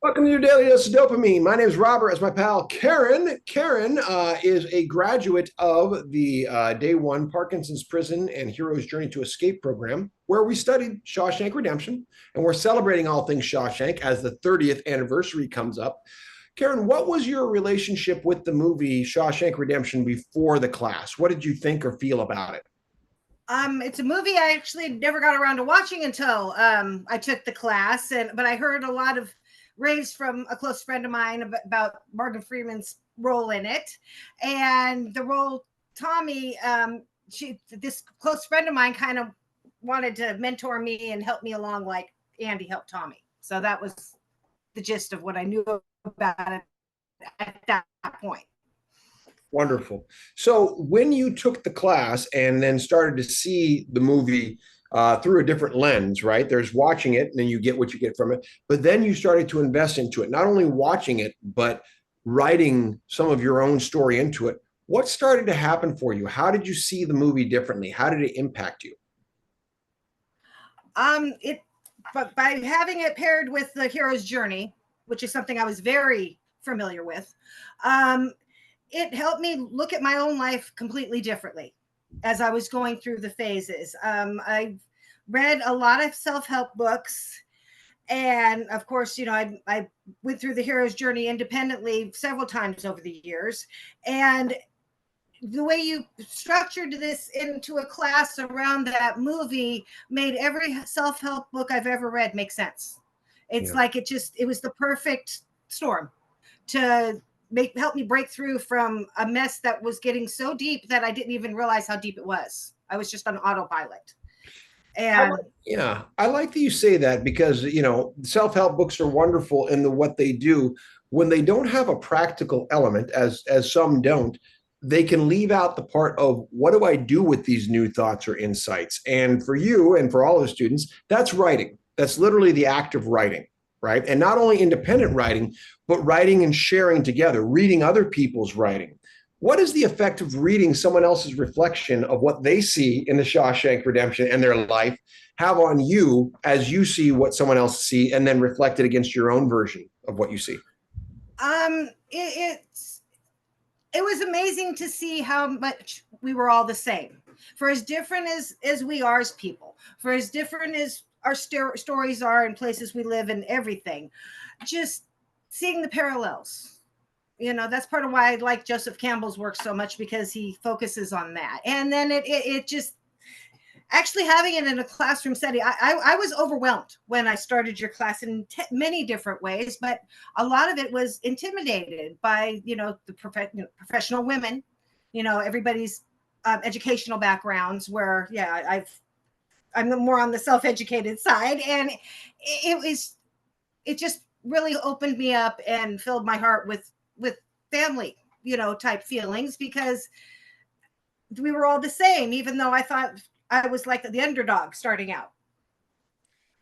Welcome to your daily dose of dopamine. My name is Robert. As my pal Karen. Karen is a graduate of the Day One Parkinson's Prison and Hero's Journey to Escape program, where we studied Shawshank Redemption, and we're celebrating all things Shawshank as the 30th anniversary comes up. Karen, what was your relationship with the movie Shawshank Redemption before the class? What did you think or feel about it? It's a movie I actually never got around to watching until I took the class, but I heard a lot of raves from a close friend of mine about Morgan Freeman's role in it, and the role Tommy. This close friend of mine kind of wanted to mentor me and help me along, like Andy helped Tommy. So that was the gist of what I knew about it at that point. Wonderful. So when you took the class and then started to see the movie through a different lens, right? There's watching it and then you get what you get from it. But then you started to invest into it, not only watching it, but writing some of your own story into it. What started to happen for you? How did you see the movie differently? How did it impact you? But by having it paired with the hero's journey, which is something I was very familiar with, it helped me look at my own life completely differently as I was going through the phases. I read a lot of self-help books. And of course, I went through the hero's journey independently several times over the years. And the way you structured this into a class around that movie made every self-help book I've ever read make sense. It's Yeah. like it was the perfect storm to help me break through from a mess that was getting so deep that I didn't even realize how deep it was. I was just on autopilot. And Yeah, I like that you say that because, self-help books are wonderful in what they do. When they don't have a practical element, as some don't, they can leave out the part of what do I do with these new thoughts or insights? And for you and for all the students, that's writing. That's literally the act of writing, right? And not only independent writing, but writing and sharing together, reading other people's writing. What is the effect of reading someone else's reflection of what they see in the Shawshank Redemption and their life have on you as you see what someone else see and then reflect it against your own version of what you see? It was amazing to see how much we were all the same. For as different as we are as people, for as different as our stories are and places we live and everything, just seeing the parallels. That's part of why I like Joseph Campbell's work so much, because he focuses on that. And then it just actually having it in a classroom setting, I was overwhelmed when I started your class in many different ways, but a lot of it was intimidated by, the professional women, everybody's educational backgrounds where, yeah, I'm more on the self-educated side. And it just really opened me up and filled my heart with family, type feelings, because we were all the same, even though I thought I was like the underdog starting out.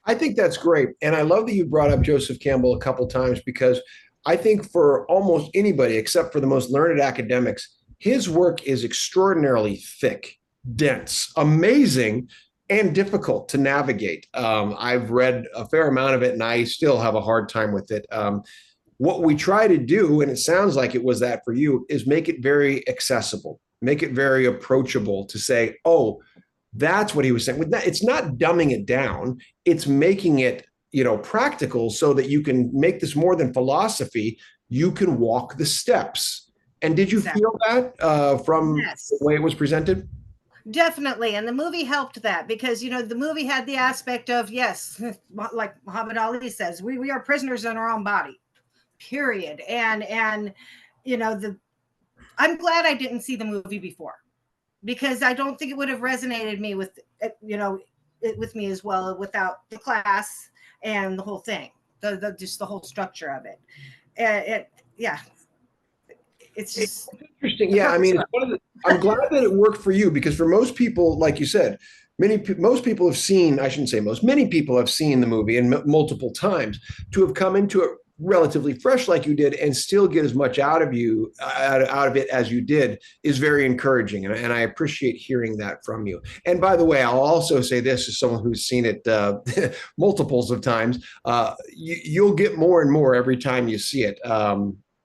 I think that's great. And I love that you brought up Joseph Campbell a couple times because I think for almost anybody, except for the most learned academics, his work is extraordinarily thick, dense, amazing, and difficult to navigate. I've read a fair amount of it and I still have a hard time with it. What we try to do, and it sounds like it was that for you, is make it very accessible, make it very approachable to say, oh, that's what he was saying. It's not dumbing it down. It's making it, practical so that you can make this more than philosophy. You can walk the steps. And did you Exactly. feel that from Yes. the way it was presented? Definitely. And the movie helped that because, the movie had the aspect of, yes, like Muhammad Ali says, we are prisoners in our own body, period. And I'm glad I didn't see the movie before, because I don't think it would have resonated me with me as well without the class and the whole thing, just the whole structure of it. Yeah, it's just Interesting. the Yeah, I purpose mean, of I'm glad that it worked for you because for most people, like you said, most people have seen. I shouldn't say most. Many people have seen the movie and multiple times. To have come into it relatively fresh like you did and still get as much out of you out of it as you did is very encouraging, and I appreciate hearing that from you. And by the way, I'll also say this as someone who's seen it multiples of times, you'll get more and more every time you see it.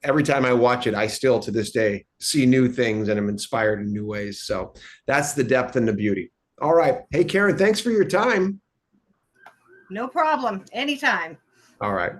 Every time I watch it, I still to this day see new things and I'm inspired in new ways. So that's the depth and the beauty. All right. Hey, Karen, thanks for your time. No problem. Anytime. All right.